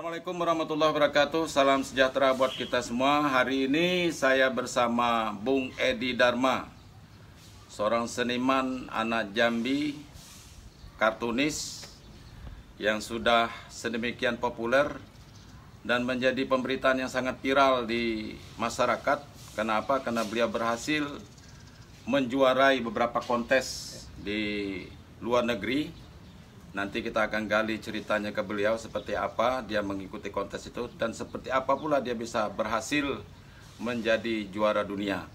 Assalamualaikum warahmatullahi wabarakatuh. Salam sejahtera buat kita semua. Hari ini saya bersama Bung Edi Dharma, seorang seniman anak Jambi, kartunis yang sudah sedemikian populer dan menjadi pemberitaan yang sangat viral di masyarakat. Kenapa? Karena beliau berhasil menjuarai beberapa kontes di luar negeri. Nanti kita akan gali ceritanya ke beliau seperti apa dia mengikuti kontes itu dan seperti apa pula dia bisa berhasil menjadi juara dunia.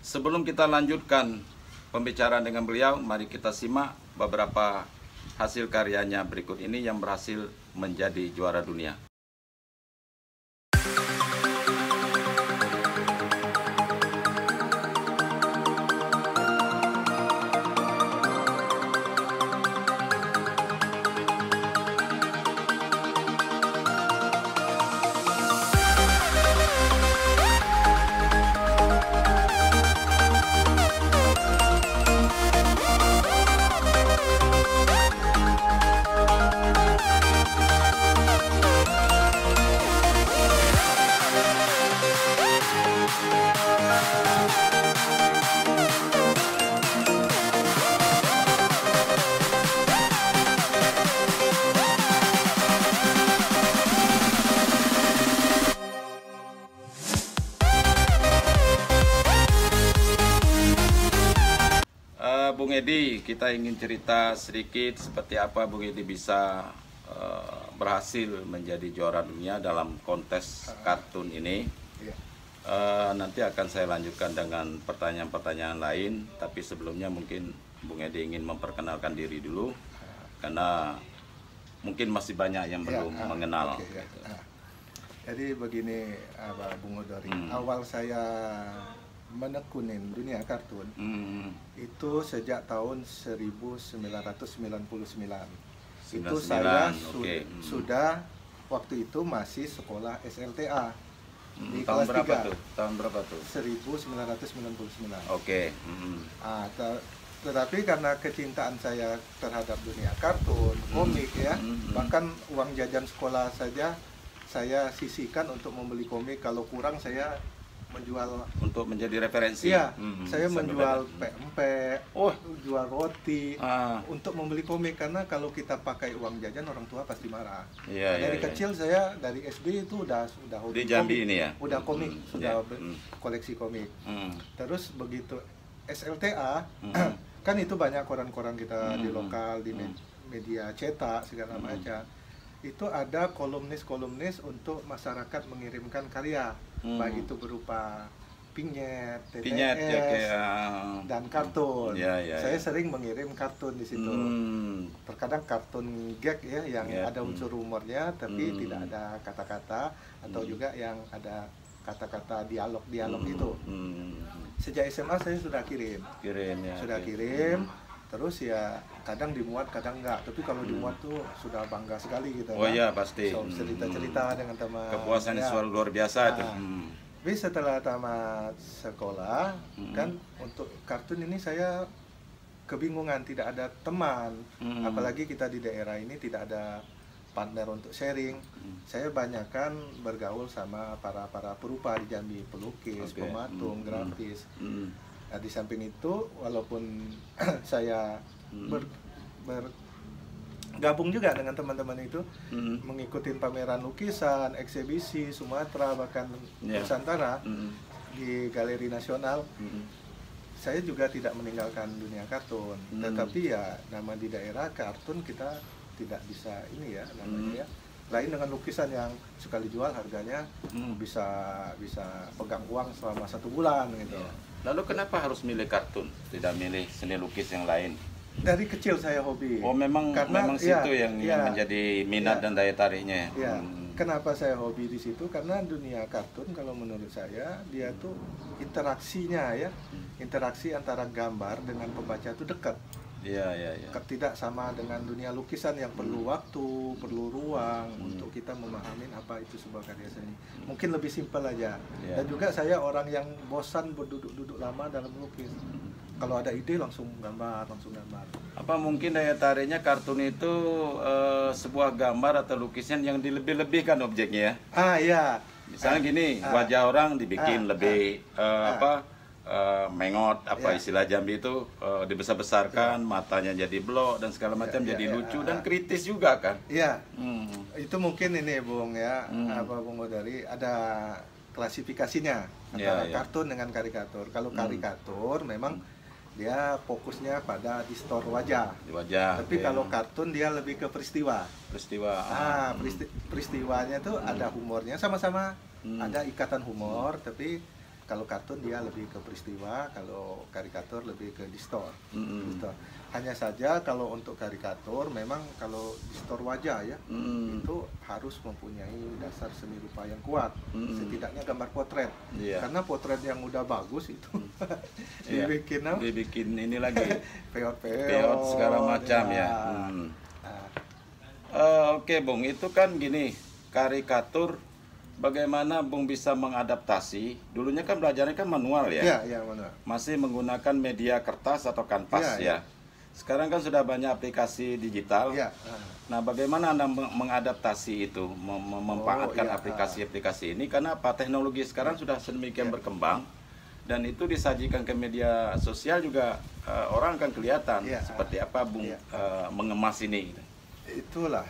Sebelum kita lanjutkan pembicaraan dengan beliau, mari kita simak beberapa hasil karyanya berikut ini yang berhasil menjadi juara dunia. Bung Edi, kita ingin cerita sedikit seperti apa Bung Edi bisa berhasil menjadi juara dunia dalam kontes kartun ini. Nanti akan saya lanjutkan dengan pertanyaan-pertanyaan lain, tapi sebelumnya mungkin Bung Edi ingin memperkenalkan diri dulu, karena mungkin masih banyak yang belum mengenal. Jadi begini, Bung Odori, awal saya menekunin dunia kartun itu sejak tahun 1999. Itu saya sudah waktu itu masih sekolah SLTA di tahun kelas berapa 3. tuh? Tahun berapa tuh? 1999. Oke. Tetapi karena kecintaan saya terhadap dunia kartun, komik ya, bahkan uang jajan sekolah saja saya sisihkan untuk membeli komik. Kalau kurang saya menjual untuk menjadi referensi. Iya, saya menjual pempek, jual roti untuk membeli komik, karena kalau kita pakai uang jajan orang tua pasti marah. Dari kecil saya dari SD itu udah hobi di Jambi komik, ini ya. Udah komik, sudah koleksi komik. Terus begitu SLTA kan itu banyak koran-koran kita di lokal, di media cetak segala macam. Itu ada kolumnis-kolumnis untuk masyarakat mengirimkan karya, baik itu berupa pinyet, TTS, dan kartun. Saya sering mengirim kartun di situ. Terkadang kartun gag ya, yang ada unsur humornya tapi tidak ada kata-kata, atau juga yang ada kata-kata dialog-dialog itu. Sejak SMA saya sudah kirim. Kirim. Terus ya kadang dimuat, kadang enggak. Tapi kalau dimuat tuh sudah bangga sekali gitu. Iya pasti. So, cerita-cerita dengan teman. Kepuasan selalu luar biasa itu. Tapi setelah tamat sekolah kan untuk kartun ini saya kebingungan, tidak ada teman. Apalagi kita di daerah ini tidak ada partner untuk sharing. Saya banyakkan bergaul sama para perupa di Jambi, pelukis, pematung, grafis. Nah, di samping itu, walaupun saya bergabung juga dengan teman-teman itu, mengikuti pameran lukisan, eksibisi Sumatera, bahkan Nusantara di Galeri Nasional, saya juga tidak meninggalkan dunia kartun. Tetapi ya nama di daerah kartun kita tidak bisa ini ya namanya ya. Lain dengan lukisan yang sekali jual harganya bisa pegang uang selama 1 bulan gitu. Lalu kenapa harus milih kartun, tidak milih seni lukis yang lain? Dari kecil saya hobi. Memang situ yang menjadi minat dan daya tariknya. Kenapa saya hobi di situ? Karena dunia kartun kalau menurut saya dia tuh interaksinya ya, interaksi antara gambar dengan pembaca itu dekat. Tidak sama dengan dunia lukisan yang perlu waktu, perlu ruang untuk kita memahami apa itu sebuah karya seni. Mungkin lebih simpel aja. Dan juga saya orang yang bosan berduduk-duduk lama dalam melukis. Kalau ada ide langsung gambar. Apa mungkin daya tariknya kartun itu sebuah gambar atau lukisan yang dilebih-lebihkan objeknya ya? Iya. Misalnya gini, wajah orang dibikin lebih mengot, istilah Jambi itu dibesar-besarkan, matanya jadi blok dan segala macam jadi lucu dan kritis juga kan? Iya. Itu mungkin ini Bung ya, Bung Godari ada klasifikasinya antara kartun dengan karikatur. Kalau karikatur memang dia fokusnya pada distor wajah. Tapi kalau kartun dia lebih ke peristiwa. Peristiwanya tuh ada humornya, sama-sama ada ikatan humor, tapi kalau kartun dia lebih ke peristiwa, kalau karikatur lebih ke distor. Gitu. Hanya saja kalau untuk karikatur memang kalau distor wajah ya, itu harus mempunyai dasar seni rupa yang kuat. Setidaknya gambar potret. Karena potret yang udah bagus itu dibikin ini lagi peot segala macam ya. Oke Bung, itu kan gini, karikatur bagaimana Bung bisa mengadaptasi? Dulunya kan belajarnya kan manual ya? Iya, manual. Masih menggunakan media kertas atau kanvas ya? Sekarang kan sudah banyak aplikasi digital. Nah, bagaimana Anda mengadaptasi itu, memanfaatkan aplikasi-aplikasi ini? Karena teknologi sekarang sudah sedemikian berkembang, dan itu disajikan ke media sosial juga orang akan kelihatan seperti apa Bung mengemas ini. Itulah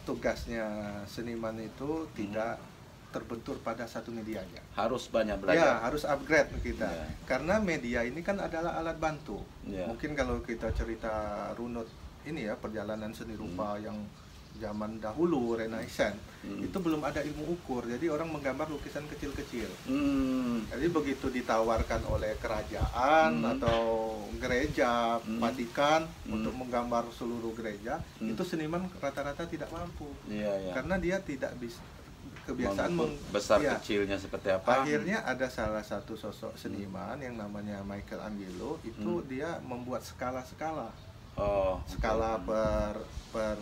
tugasnya seniman itu tidak terbentur pada satu media aja. Harus banyak belajar. Harus upgrade kita. Karena media ini kan adalah alat bantu. Mungkin kalau kita cerita runut ini ya, perjalanan seni rupa yang zaman dahulu Renaissance, itu belum ada ilmu ukur. Jadi orang menggambar lukisan kecil-kecil. Jadi begitu ditawarkan oleh kerajaan atau gereja, Vatikan untuk menggambar seluruh gereja, itu seniman rata-rata tidak mampu. Karena dia tidak bisa kebiasaan besar kecilnya seperti apa. Akhirnya ada salah satu sosok seniman yang namanya Michelangelo, itu dia membuat skala-skala. Skala per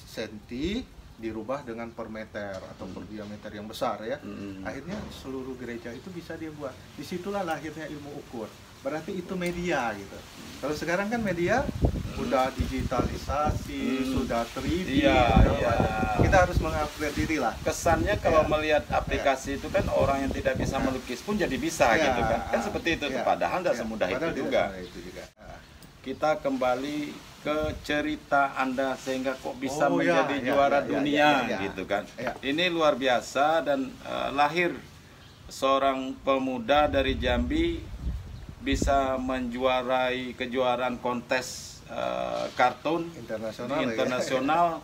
senti dirubah dengan per meter atau per diameter yang besar ya. Akhirnya seluruh gereja itu bisa dia buat. Disitulah lahirnya ilmu ukur. Berarti itu media gitu. Kalau sekarang kan media udah digitalisasi, sudah 3D. Kita harus mengupgrade diri lah. Kesannya kalau melihat aplikasi itu kan orang yang tidak bisa melukis pun jadi bisa gitu kan. Kan seperti itu tuh, padahal tidak semudah itu juga. Kita kembali ke cerita Anda sehingga kok bisa menjadi juara dunia gitu kan. Ini luar biasa dan lahir seorang pemuda dari Jambi bisa menjuarai kejuaraan kontes kartun internasional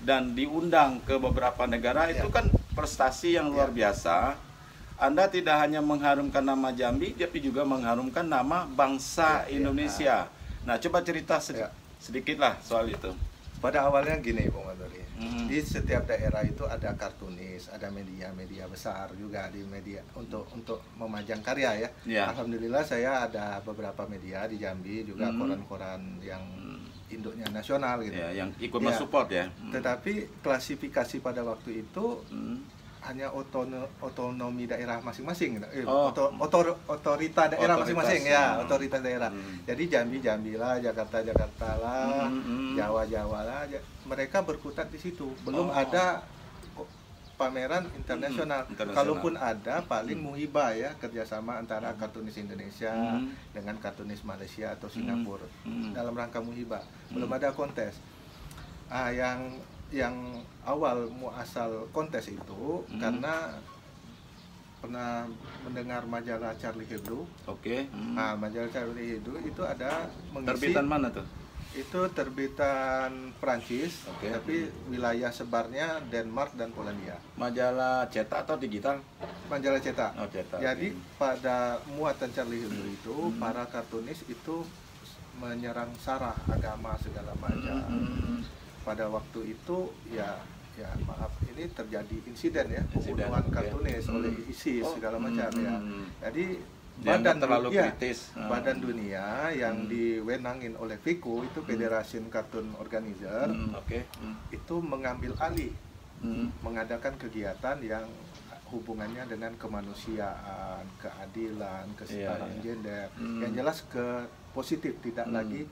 dan diundang ke beberapa negara. Itu kan prestasi yang luar biasa. Anda tidak hanya mengharumkan nama Jambi, tapi juga mengharumkan nama bangsa Indonesia. Nah, coba cerita sedikit lah soal itu. Pada awalnya gini, Bung Adori. Di setiap daerah itu ada kartunis, ada media besar juga di media untuk memajang karya ya. Alhamdulillah saya ada beberapa media di Jambi juga, koran-koran yang induknya nasional gitu. Yang ikut mensupport ya. Tetapi klasifikasi pada waktu itu hanya otonomi daerah masing-masing, otorita daerah masing-masing ya, otoritas daerah. Jadi Jambi lah, Jakarta lah, Jawa lah, mereka berkutat di situ. Belum ada pameran internasional. Kalaupun ada, paling muhibah ya, kerjasama antara kartunis Indonesia dengan kartunis Malaysia atau Singapura dalam rangka muhibah. Belum ada kontes. Yang awal muasal kontes itu karena pernah mendengar majalah Charlie Hebdo. Majalah Charlie Hebdo itu ada mengisi. Terbitan mana tuh? Itu terbitan Prancis, tapi wilayah sebarnya Denmark dan Polandia. Majalah cetak atau digital? Majalah cetak. Cetak. Jadi pada muatan Charlie Hebdo itu para kartunis itu menyerang sara agama segala macam. Pada waktu itu ya maaf, ini terjadi insiden ya, pembunuhan kartunis oleh ISIS segala macam ya. Jadi badan dunia yang diwenangin oleh FICO itu Federation Cartoon Organizer itu mengambil alih mengadakan kegiatan yang hubungannya dengan kemanusiaan, keadilan, kesetaraan gender. Yang jelas ke positif, tidak lagi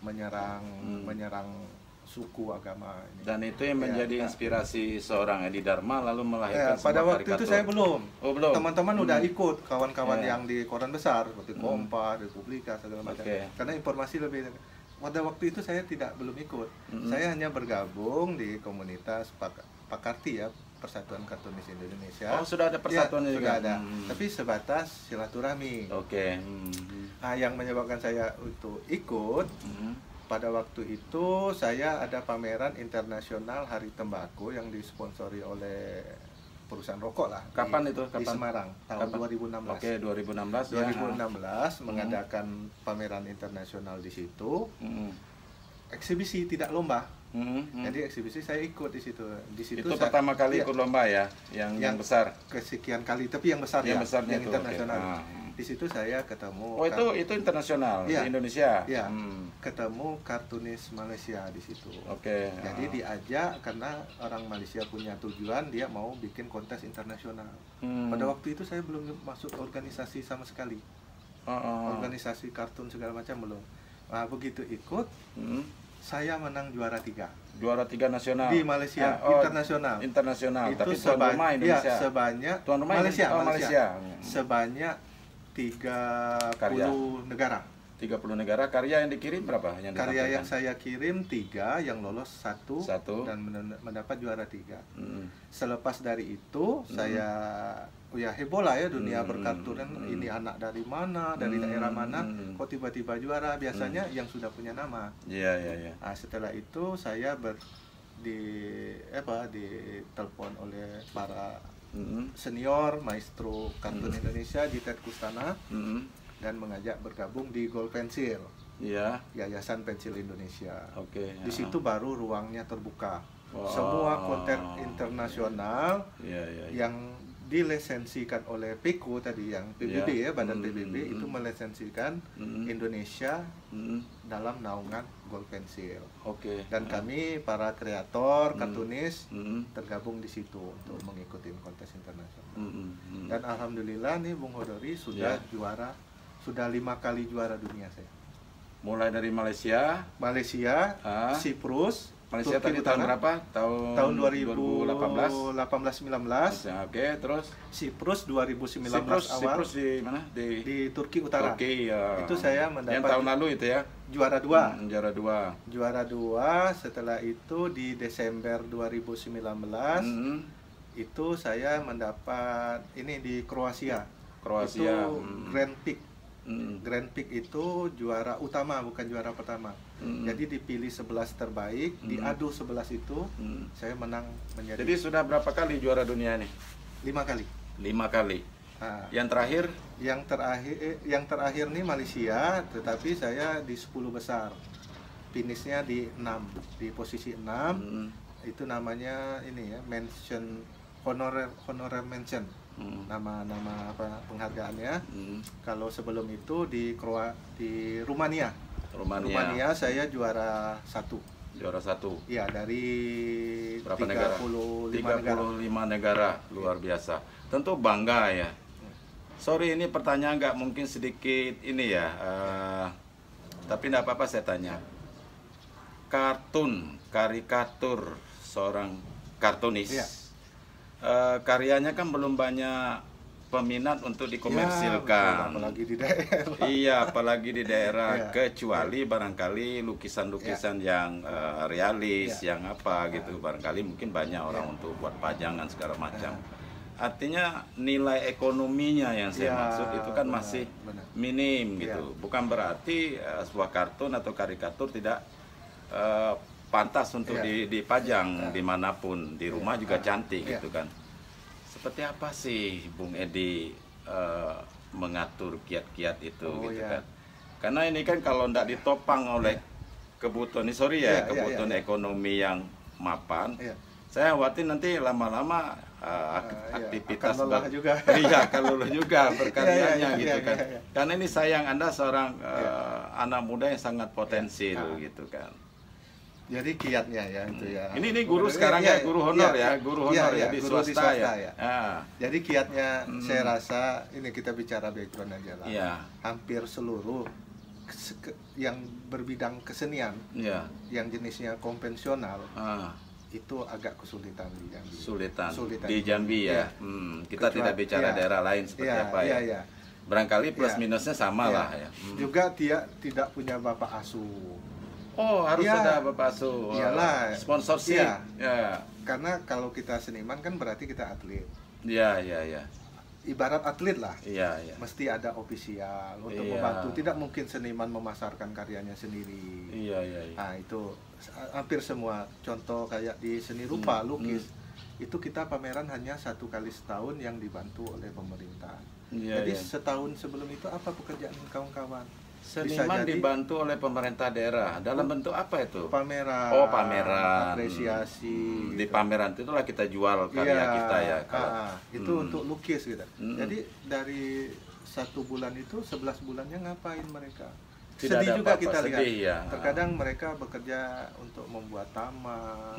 menyerang suku, agama ini. Dan itu yang menjadi inspirasi seorang Edi Dharma lalu melahirkan pada waktu karikatur. itu saya belum. Belum. Teman-teman udah ikut, kawan-kawan yang di koran besar seperti Kompas, Republika, segala macam. Karena informasi lebih. Pada waktu itu saya belum ikut. Saya hanya bergabung di komunitas Pakarti ya, Persatuan Kartunis Indonesia. Oh, sudah ada persatuan juga. Sudah ada. Tapi sebatas silaturahmi. Nah, yang menyebabkan saya untuk ikut, pada waktu itu saya ada pameran internasional Hari Tembakau yang disponsori oleh perusahaan rokok lah. Kapan itu? Di Semarang tahun 2016. Oke, 2016. 2016 mengadakan pameran internasional di situ. Eksibisi tidak lomba. Jadi eksibisi saya ikut di situ. Itu pertama kali ikut lomba ya, yang besar. Kesekian kali, tapi yang besar yang itu, internasional. Di situ saya ketemu. Oh, itu internasional di Indonesia. Iya. Ketemu kartunis Malaysia di situ. Jadi diajak karena orang Malaysia punya tujuan, dia mau bikin kontes internasional. Pada waktu itu saya belum masuk organisasi sama sekali. Organisasi kartun segala macam belum. Nah, begitu ikut, saya menang juara 3. Juara 3 nasional di Malaysia, internasional. Itu tapi tuan rumah Indonesia. Sebanyak tuan rumah Malaysia. Sebanyak 30 negara. 30 negara. Karya yang dikirim berapa? Karya yang saya kirim 3, yang lolos 1 dan mendapat juara 3. Selepas dari itu saya heboh lah ya dunia berkartunan. Ini anak dari mana, dari daerah mana, kok tiba-tiba juara. Biasanya yang sudah punya nama. Nah, setelah itu saya ditelepon oleh para senior maestro kartun Indonesia di Ted Kustana dan mengajak bergabung di Gold Pencil, Yayasan Pensil Indonesia. Di situ baru ruangnya terbuka. Semua konten internasional yang dilesensikan oleh PIKU tadi, yang PBB Badan PBB itu melesensikan Indonesia dalam naungan Gold Pencil. Dan kami para kreator kartunis tergabung di situ untuk mengikuti kontes internasional. Dan alhamdulillah nih Bung Hodori sudah juara, sudah 5 kali juara dunia saya. Mulai dari Malaysia, Siprus. Malaysia tadi tahun berapa? Tahun 2018, 19. Terus Siprus 2019 awal. Siprus di mana? Di Turki Utara. Itu saya mendapat yang tahun lalu itu ya. Juara 2. Juara 2. Setelah itu di Desember 2019 itu saya mendapat ini di Kroasia. Itu Grand Prix. Grand Prix itu juara utama, bukan juara pertama. Jadi dipilih 11 terbaik, diadu 11 itu, saya menang menjadi. Jadi sudah berapa kali juara dunia nih? 5 kali. 5 kali. Nah, yang terakhir nih Malaysia, tetapi saya di 10 besar. Finishnya di 6, di posisi 6. Itu namanya ini ya, mention honorary mention. Nama penghargaannya. Kalau sebelum itu di Rumania. Rumania saya juara 1. Iya, dari berapa 35 negara. Luar biasa. Tentu bangga ya. Sorry, ini pertanyaan nggak mungkin sedikit ini ya. Tapi tidak apa-apa saya tanya. Karikatur seorang kartunis. Karyanya kan belum banyak peminat untuk dikomersilkan. Apalagi di daerah. Apalagi di daerah. Kecuali barangkali lukisan-lukisan yang realis, yang apa gitu. Barangkali mungkin banyak orang untuk buat pajangan segala macam. Artinya nilai ekonominya yang saya maksud itu kan masih minim gitu. Bukan berarti sebuah kartun atau karikatur tidak pantas untuk dipajang dimanapun, di rumah juga cantik gitu kan. Seperti apa sih Bung Edi mengatur kiat-kiat itu gitu kan? Karena ini kan kalau tidak ditopang oleh kebutuhan, kebutuhan ekonomi yang mapan, saya khawatir nanti lama-lama aktivitas akan lelah juga berkaryanya gitu kan. Karena ini sayang Anda seorang anak muda yang sangat potensial gitu kan. Jadi kiatnya ya itu ya. Ini guru sekarang ya, guru honor ya, guru honor ya, di guru swasta ya. Jadi kiatnya saya rasa ini kita bicara background aja lah. Iya. Hampir seluruh yang berbidang kesenian, yang jenisnya konvensional, itu agak kesulitan di Jambi. Sulitan di Jambi ya. Kita tidak bicara daerah lain seperti apa ya. Barangkali plus minusnya sama lah ya. Juga dia tidak punya bapak asuh. Oh, harus ada bapak asuh. Iyalah. Sponsorship. Ya. Karena kalau kita seniman kan berarti kita atlet. Iya. Ibarat atlet lah. Iya. Mesti ada ofisial untuk membantu. Tidak mungkin seniman memasarkan karyanya sendiri. Iya. Nah, itu hampir semua contoh kayak di seni rupa, lukis. Itu kita pameran hanya 1 kali setahun yang dibantu oleh pemerintah. Jadi setahun sebelum itu apa pekerjaan kawan-kawan? Seniman dibantu oleh pemerintah daerah dalam bentuk apa itu? Pameran. Oh, pameran. Apresiasi. Di pameran itulah kita jual karya kita ya. Itu untuk lukis gitu. Jadi dari 1 bulan itu 11 bulannya ngapain mereka? Tidak sedih juga kita lihat. Ya. Terkadang mereka bekerja untuk membuat taman,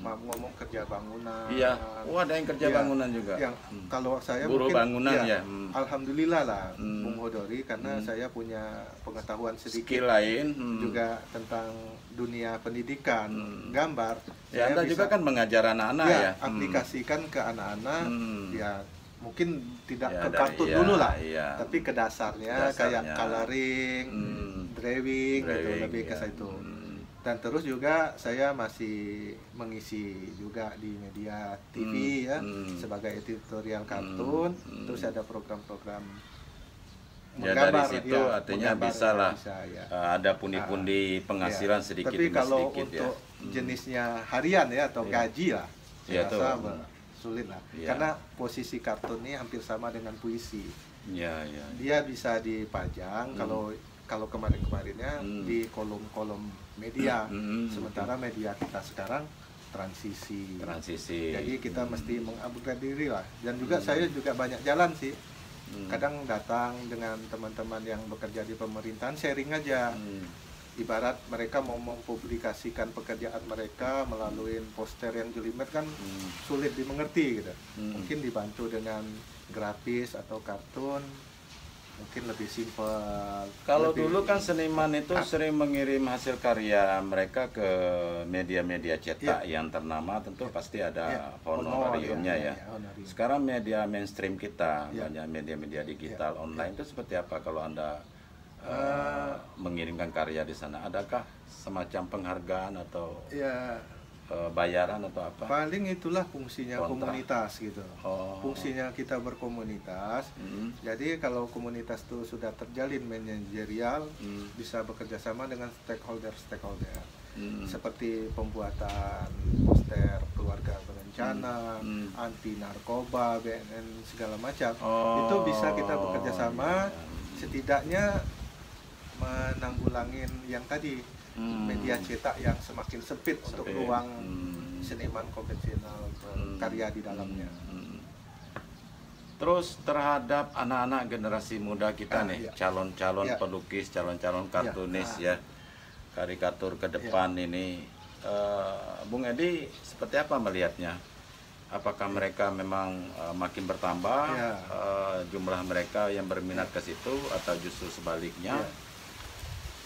ngomong kerja bangunan. Iya. Oh, ada yang kerja bangunan juga. Yang kalau saya buruh mungkin bangunan ya. Alhamdulillah lah, Bung Hodori, karena saya punya pengetahuan sedikit skill lain juga tentang dunia pendidikan, gambar. Ya, Anda juga kan mengajar anak-anak ya. Aplikasikan ke anak-anak. Ya, mungkin tidak ke kartun dulu lah, tapi ke dasarnya kayak coloring, drawing gitu, lebih ke situ. Dan terus juga saya masih mengisi juga di media TV ya, sebagai editorial kartun. Terus ada program-program menggambar, dari situ artinya bisa lah ada pundi-pundi penghasilan sedikit tapi demi kalau sedikit untuk jenisnya harian ya atau gaji lah, saya rasa sulit lah, karena posisi kartun ini hampir sama dengan puisi. Dia bisa dipajang kalau kemarin-kemarinnya di kolom-kolom media, sementara media kita sekarang transisi. Jadi kita mesti mengupgrade diri lah. Dan juga saya juga banyak jalan sih. Kadang datang dengan teman-teman yang bekerja di pemerintahan, sharing aja. Ibarat mereka mau mempublikasikan pekerjaan mereka melalui poster yang jelimet kan sulit dimengerti gitu. Mungkin dibantu dengan grafis atau kartun, mungkin lebih simpel. Kalau dulu kan seniman itu sering mengirim hasil karya mereka ke media-media cetak yang ternama, tentu pasti ada honorariumnya ya. Sekarang media mainstream kita, banyak media-media digital online, itu seperti apa kalau Anda mengirimkan karya di sana? Adakah semacam penghargaan atau bayaran atau apa? Paling itulah fungsinya komunitas gitu. Fungsinya kita berkomunitas. Jadi kalau komunitas itu sudah terjalin manajerial, bisa bekerja sama dengan stakeholder. Seperti pembuatan poster keluarga berencana, anti narkoba, BNN segala macam. Itu bisa kita bekerja sama, setidaknya menanggulangin yang tadi media cetak yang semakin sempit untuk ruang seniman konvensional karya di dalamnya. Terus terhadap anak-anak generasi muda kita nih, calon-calon pelukis, calon-calon kartunis ya, karikatur ke depan ini, Bung Edi seperti apa melihatnya? Apakah mereka memang makin bertambah jumlah mereka yang berminat ke situ atau justru sebaliknya?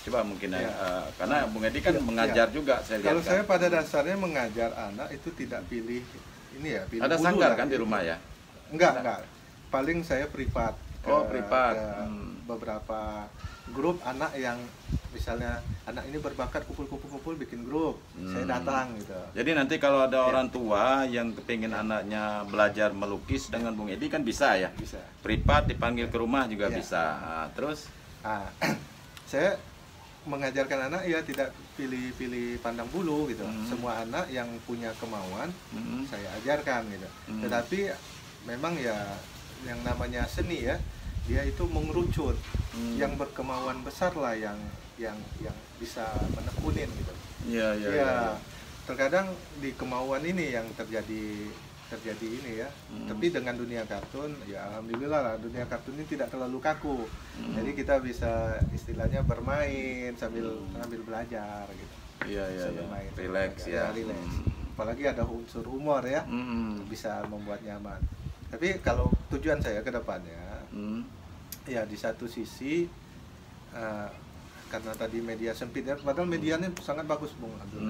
Coba mungkin karena Bung Edi kan mengajar juga, saya lihat. Kalau saya pada dasarnya mengajar anak itu tidak pilih ini ya, pilih ada sanggar kan di rumah ya? Enggak. Paling saya privat. Privat. Beberapa grup anak yang misalnya anak ini berbakat kumpul bikin grup, saya datang gitu. Jadi nanti kalau ada orang tua yang kepingin anaknya belajar melukis dengan Bung Edi kan bisa ya? Bisa. Privat dipanggil ke rumah juga bisa. Terus? Saya mengajarkan anak ya tidak pilih pandang bulu gitu. Semua anak yang punya kemauan saya ajarkan gitu. Tetapi memang ya yang namanya seni ya, dia itu mengerucut. Yang berkemauan besar lah yang bisa menekunin gitu. Iya. Terkadang di kemauan ini yang terjadi ini ya. Tapi dengan dunia kartun ya alhamdulillah lah, dunia kartun ini tidak terlalu kaku. Jadi kita bisa istilahnya bermain sambil belajar gitu. Iya, bisa bermain. Relax ya. Relax. Apalagi ada unsur humor ya, bisa membuat nyaman. Tapi kalau tujuan saya ke depannya, ya di satu sisi karena tadi media sempit ya, padahal medianya sangat bagus Bung Abdul.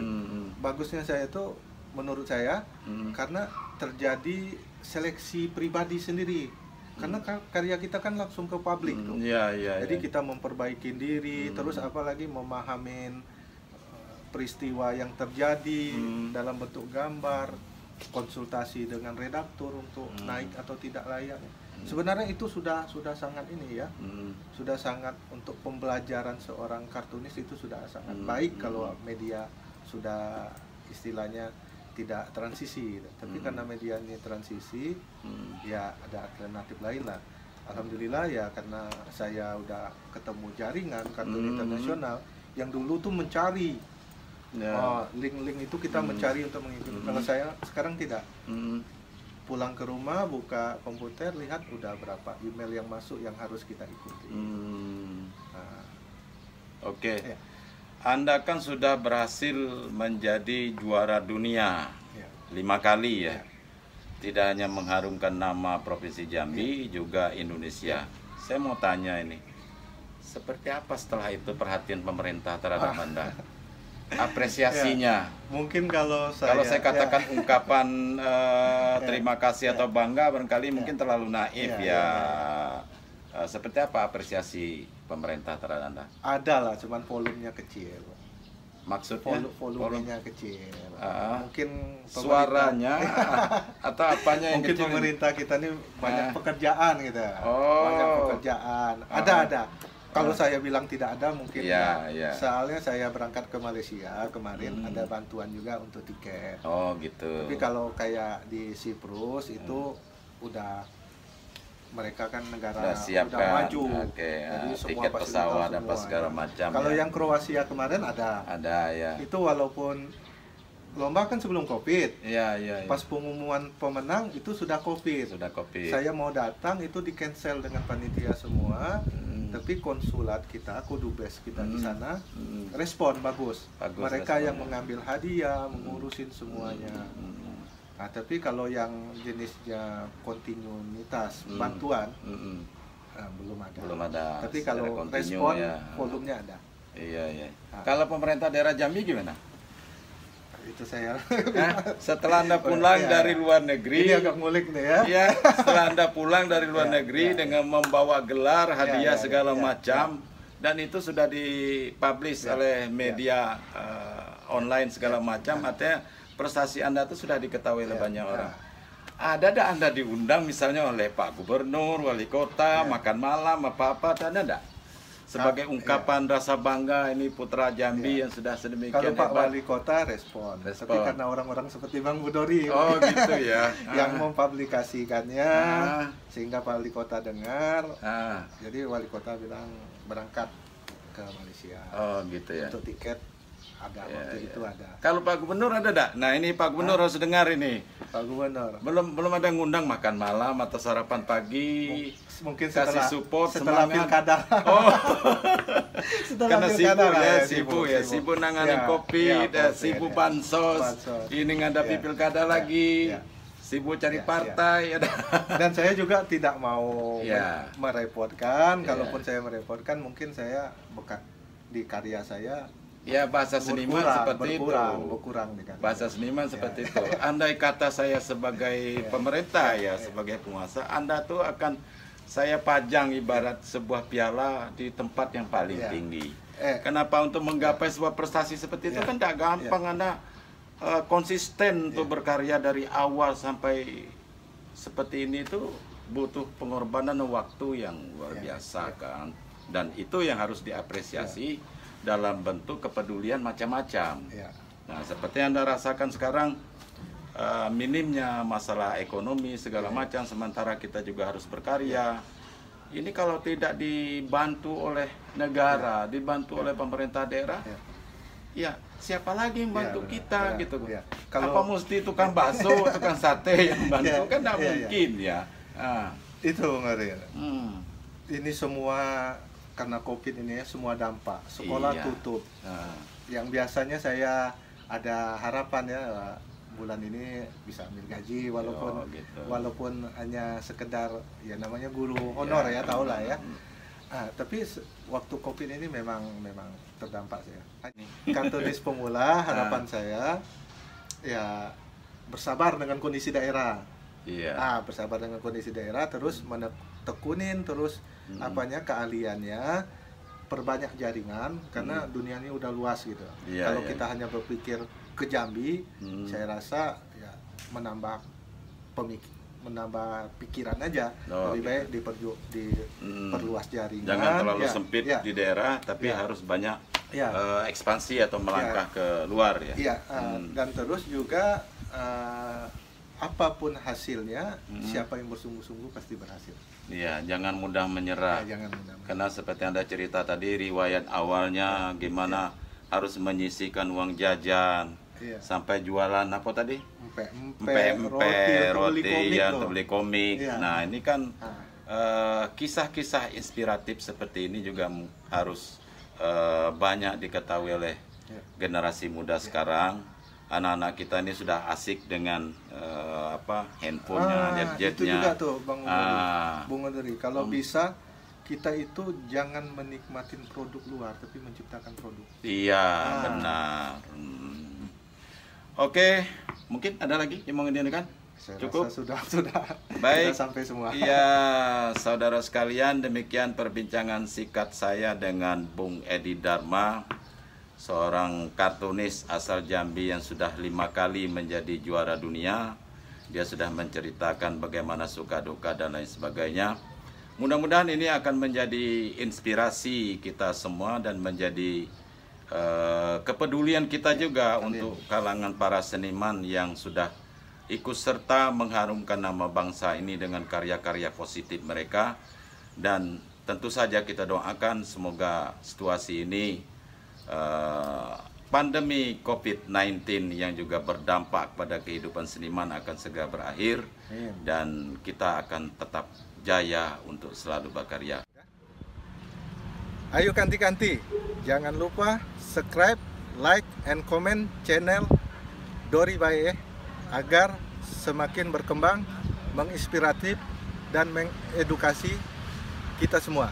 Bagusnya saya itu menurut saya karena terjadi seleksi pribadi sendiri. Karena karya kita kan langsung ke publik tuh. Jadi kita memperbaiki diri, terus apalagi memahamin peristiwa yang terjadi dalam bentuk gambar, konsultasi dengan redaktur untuk naik atau tidak layak. Sebenarnya itu sudah sangat ini ya, sudah sangat untuk pembelajaran seorang kartunis itu sudah sangat baik kalau media sudah istilahnya tidak transisi. Tapi karena media ini transisi, ya ada alternatif lain lah. Alhamdulillah ya, karena saya udah ketemu jaringan kartun internasional yang dulu tuh mencari link-link itu kita mencari untuk mengikuti. Kalau saya sekarang tidak. Pulang ke rumah, buka komputer, lihat udah berapa email yang masuk yang harus kita ikuti. Oke. Ya. Anda kan sudah berhasil menjadi juara dunia 5 kali ya. Tidak hanya mengharumkan nama Provinsi Jambi, juga Indonesia. Saya mau tanya ini, seperti apa setelah itu perhatian pemerintah terhadap Anda? Apresiasinya. Mungkin kalau saya katakan ungkapan terima kasih atau bangga barangkali mungkin terlalu naif seperti apa apresiasi pemerintah terhadap Anda? Ada lah, cuman volumenya kecil. Maksudnya? Volumenya kecil. Mungkin suaranya atau apanya yang mungkin kecil? Pemerintah kita ini banyak pekerjaan gitu. Banyak pekerjaan. Ada. Kalau saya bilang tidak ada mungkin soalnya saya berangkat ke Malaysia kemarin, ada bantuan juga untuk tiket. Oh gitu. Tapi kalau kayak di Siprus itu udah mereka kan negara udah maju, jadi tiket pesawat dan segala macam. Kalau yang Kroasia kemarin ada ya. Itu walaupun lomba kan sebelum COVID. Pas pengumuman pemenang itu sudah COVID. Saya mau datang itu di cancel dengan panitia semua. Tapi konsulat kita, Kudubes kita di sana respon bagus. Mereka yang mengambil hadiah, mengurusin semuanya. Nah, tapi kalau yang jenisnya kontinuitas bantuan belum ada. Tapi kalau respon volumenya ada. Kalau pemerintah daerah Jambi gimana? Itu saya setelah Anda pulang dari luar negeri, ini agak ngulik nih ya. Setelah Anda pulang dari luar negeri dengan membawa gelar, hadiah segala macam, dan itu sudah dipublish oleh media online segala macam, artinya prestasi Anda itu sudah diketahui oleh banyak orang. Ada Anda diundang misalnya oleh Pak Gubernur, Wali Kota, makan malam apa-apa, ada enggak? Sebagai ungkapan rasa bangga ini putra Jambi yang sudah sedemikian hebat. Kalau Pak Wali Kota respon. Tapi karena orang-orang seperti Bang Budori gitu ya yang mempublikasikannya sehingga Pak Wali Kota dengar. Jadi Wali Kota bilang berangkat ke Malaysia. Gitu ya. Untuk tiket ada waktu itu ada. Kalau Pak Gubernur ada enggak? Nah, ini Pak Gubernur harus dengar ini. Pak Gubernur. Belum ada ngundang makan malam atau sarapan pagi. Mungkin kasih support setelah pilkada. Karena sibuk nanganin COVID, sibuk bansos. Ini ngadapi pilkada lagi. Sibuk cari partai. Dan saya juga tidak mau merepotkan. Kalaupun saya merepotkan, mungkin saya di karya saya bahasa seniman seperti itu. Berkurang bahasa seniman seperti itu. Andai kata saya sebagai pemerintah sebagai penguasa, Anda tuh akan saya pajang ibarat sebuah piala di tempat yang paling tinggi. Kenapa? Untuk menggapai sebuah prestasi seperti itu kan tidak gampang. Anda konsisten untuk berkarya dari awal sampai seperti ini itu butuh pengorbanan waktu yang luar biasa kan. Dan itu yang harus diapresiasi dalam bentuk kepedulian macam-macam. Nah, seperti yang Anda rasakan sekarang, minimnya masalah ekonomi segala macam, sementara kita juga harus berkarya. Ini kalau tidak dibantu oleh negara, dibantu oleh pemerintah daerah, siapa lagi yang bantu kita gitu? Kalau apa mesti tukang bakso, tukang sate yang bantu kan tidak mungkin Itu ngeri. Ini semua karena COVID ini semua dampak. Sekolah tutup. yang biasanya saya ada harapan ya bulan ini bisa ambil gaji walaupun hanya sekedar ya namanya guru honor ya tau lah ya. Tapi waktu COVID ini memang terdampak saya. Kartunis pemula harapan saya ya bersabar dengan kondisi daerah. Bersabar dengan kondisi daerah, terus menekunin terus keahliannya, perbanyak jaringan karena dunia ini udah luas gitu. Kalau kita hanya berpikir ke Jambi, saya rasa ya menambah pikiran aja. Lebih baik diperluas jaringan. Jangan terlalu sempit di daerah, tapi harus banyak ekspansi atau melangkah ke luar ya. Dan terus juga apapun hasilnya, siapa yang bersungguh-sungguh pasti berhasil. Iya, jangan mudah menyerah. Karena seperti Anda cerita tadi, riwayat awalnya gimana harus menyisihkan uang jajan. Sampai jualan apa tadi? Roti untuk beli komik. Nah, ini kan kisah-kisah inspiratif seperti ini juga harus banyak diketahui oleh generasi muda sekarang. Anak-anak kita ini sudah asik dengan handphonenya, gadgetnya. Itu juga tuh Bung Odori. Kalau bisa kita itu jangan menikmatin produk luar, tapi menciptakan produk. Iya, benar. Oke, mungkin ada lagi yang mau ditanyakan? Cukup? Sudah. Baik. Sudah sampai semua. Iya, saudara sekalian, demikian perbincangan singkat saya dengan Bung Edi Dharma, seorang kartunis asal Jambi yang sudah 5 kali menjadi juara dunia. Dia sudah menceritakan bagaimana suka duka dan lain sebagainya. Mudah-mudahan ini akan menjadi inspirasi kita semua dan menjadi kepedulian kita juga untuk kalangan para seniman yang sudah ikut serta mengharumkan nama bangsa ini dengan karya-karya positif mereka. Dan tentu saja kita doakan semoga situasi ini, pandemi COVID-19 yang juga berdampak pada kehidupan seniman akan segera berakhir. Dan kita akan tetap jaya untuk selalu berkarya. Ayo kanti-kanti, jangan lupa subscribe, like, and comment channel Dori Bae agar semakin berkembang, menginspiratif, dan mengedukasi kita semua.